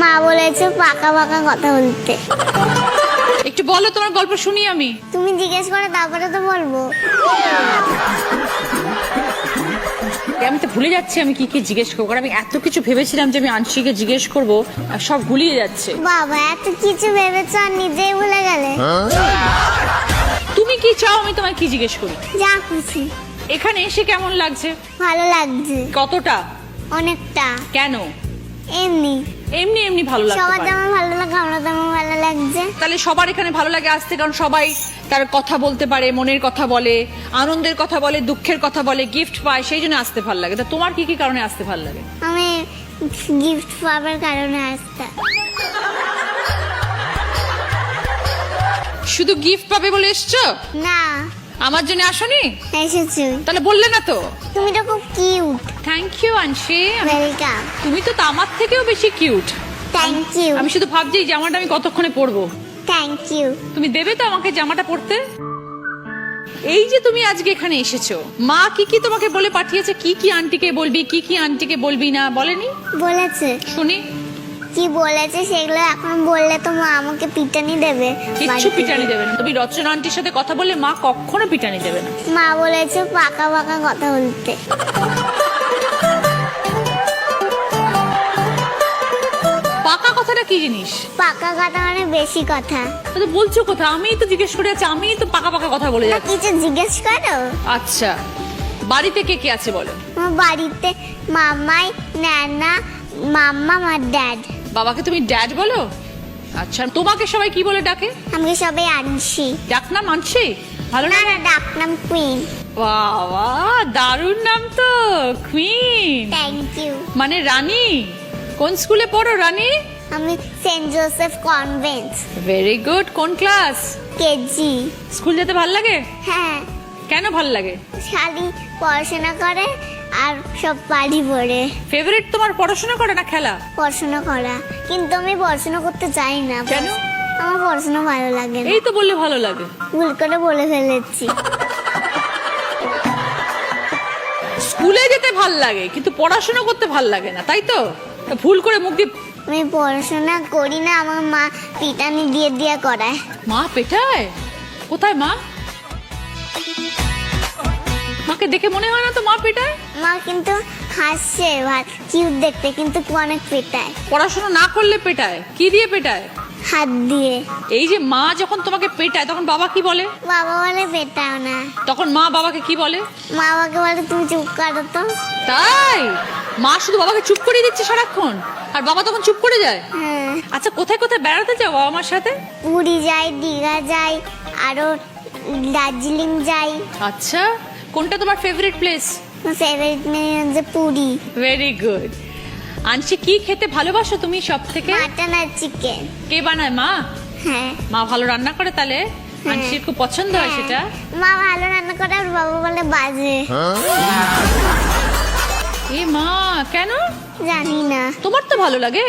মা বলেছে পাকা পাকা কথা বলতে। একটু বলো, তোমার গল্প শুনি আমি। তুমি জিজ্ঞেস করে তারপরে তো বলবো। আমি তো ভুলে যাচ্ছি আমি কি কি জিজ্ঞেস করবো, কারণ আমি এত কিছু ভেবেছিলাম যে আমি আনশিকে জিজ্ঞেস করবো, আর সব গুলিয়ে যাচ্ছে। বাবা এত কিছু ভেবেছো আর নিজেই ভুলে গেলে। তুমি কি চাও আমি তোমায় কি জিজ্ঞেস করি? যা খুশি। এখানে এসে কেমন লাগছে? ভালো লাগছে কতটা? অনেকটা। কেন? এমনি এমনি এমনি ভালো লাগছে। সবার যেমন ভালো লাগে আমরা তেমন ভালো লাগছে। তাহলে সবার এখানে ভালো লাগে আসতে, কারণ সবাই তার কথা বলতে পারে, মনের কথা বলে, আনন্দের কথা বলে, দুঃখের কথা বলে, গিফট পায়, সেই জন্য আসতে ভালো লাগে। তা তোমার কি কি কারণে আসতে ভালো লাগে? আমি গিফট পাওয়ার কারণে আসতে। শুধু গিফট পাবে বলে এসছো? না আমার জন্য আসনি? এসেছি। তাহলে বললে না তো। তুমি তো খুব cute. Thank you Anshi. Welcome. তুমি তো আমার থেকেও বেশি কিউট। Thank you. আমি শুধু ভাবছি এই জামাটা আমি কতক্ষণে পরবো। Thank you. তুমি দেবে তো আমাকে জামাটা পরতে? এই যে তুমি আজকে এখানে এসেছো, মা কি কি তোমাকে বলে পাঠিয়েছে? কি কি আন্টিকে বলবি, কি কি আন্টিকে বলবি না, বলেনি? বলেছে। শুনি। কি বলেছে সেগুলো এখন বললে তো মা আমাকে পিটানি দেবে। কিচ্ছু বাড়িতে। পিটানি দেবে না। তুমি রচনা আন্টির সাথে কথা বললে মা কখনো পিটানি দেবে না। মা বলেছে পাকা পাকা কথা বলতে। পাকা কথাটা কি জিনিস? পাকা কথা মানে বেশি কথা। তো বলছো কথা, আমিই তো জিজ্ঞেস করে যাচ্ছি, আমিই তো পাকা পাকা কথা বলে না যাচ্ছি। কিছু জিজ্ঞেস করো। আচ্ছা, বাড়িতে কে কে আছে বলো? আমার বাড়িতে মামাই, নানা, মাম্মা, আমার ড্যাড। বাবাকে তুমি ড্যাড বলো? আচ্ছা, তোমাকে সবাই কি বলে ডাকে? আমাকে সবাই আনছি। ডাকনাম আনছি? ভালো না না? না ডাকনাম কুইন। বাবা, দারুণ নাম তো, কুইন। Thank you. মানে রানী। কোন স্কুলে পড়ো রানী? আমি Saint Joseph Convent very good. কোন ক্লাস? কেজি। স্কুল যেতে ভাল লাগে? হ্যাঁ, কেন ভাল লাগে? শালি পড়াশোনা করে আর সব বাড়ি পড়ে। ফেভারিট তোমার পড়াশোনা করে না খেলা? পড়াশোনা করা, কিন্তু আমি পড়াশোনা করতে চাই না। কেন? আমার পড়াশোনা ভালো লাগে না। এই তো বললে ভালো লাগে। ভুল করে বলে ফেলেছি। স্কুলে যেতে ভাল লাগে কিন্তু পড়াশোনা করতে ভাল লাগে না, তাই তো? তা ভুল করে মুখ দিয়ে। আমি পড়াশোনা করি না, আমার মা পিটানি দিয়ে দিয়ে করায়। মা পেটায়? কোথায় মা? মাকে দেখে মনে হয় না তো মা পেটায়। মা কিন্তু হাসছে, কিউট দেখতে, কিন্তু অনেক পেটায়। পড়াশোনা না করলে পেটায়? কি দিয়ে পেটায়? হাত দিয়ে। এই যে মা যখন তোমাকে পেটায় তখন বাবা কি বলে? বাবা বলে পেটাও না। তখন মা বাবাকে কি বলে? মা বাবাকে বলে তুমি চুপ করো তো। তাই? মা শুধু বাবাকে চুপ করিয়ে দিচ্ছে সারাক্ষণ, আর বাবা তখন চুপ করে যায়? হ্যাঁ। আচ্ছা, কোথায় কোথায় বেড়াতে যাও বাবা মার সাথে? পুরী যাই, দীঘা যাই, আরো দার্জিলিং যাই। আচ্ছা, কোনটা তোমার ফেভারিট প্লেস? ফেভারিট হচ্ছে পুরী। Very good. আনশি, কি খেতে ভালোবাসো তুমি সব থেকে? মাটন আর চিকেন। কে বানায়? মা? হ্যাঁ। মা ভালো রান্না করে তাহলে? আনশির খুব পছন্দ হয় সেটা? মা ভালো রান্না করে আর বাবা বলে বাজে। এ মা, কেন? জানি না। তোমার তো ভালো লাগে।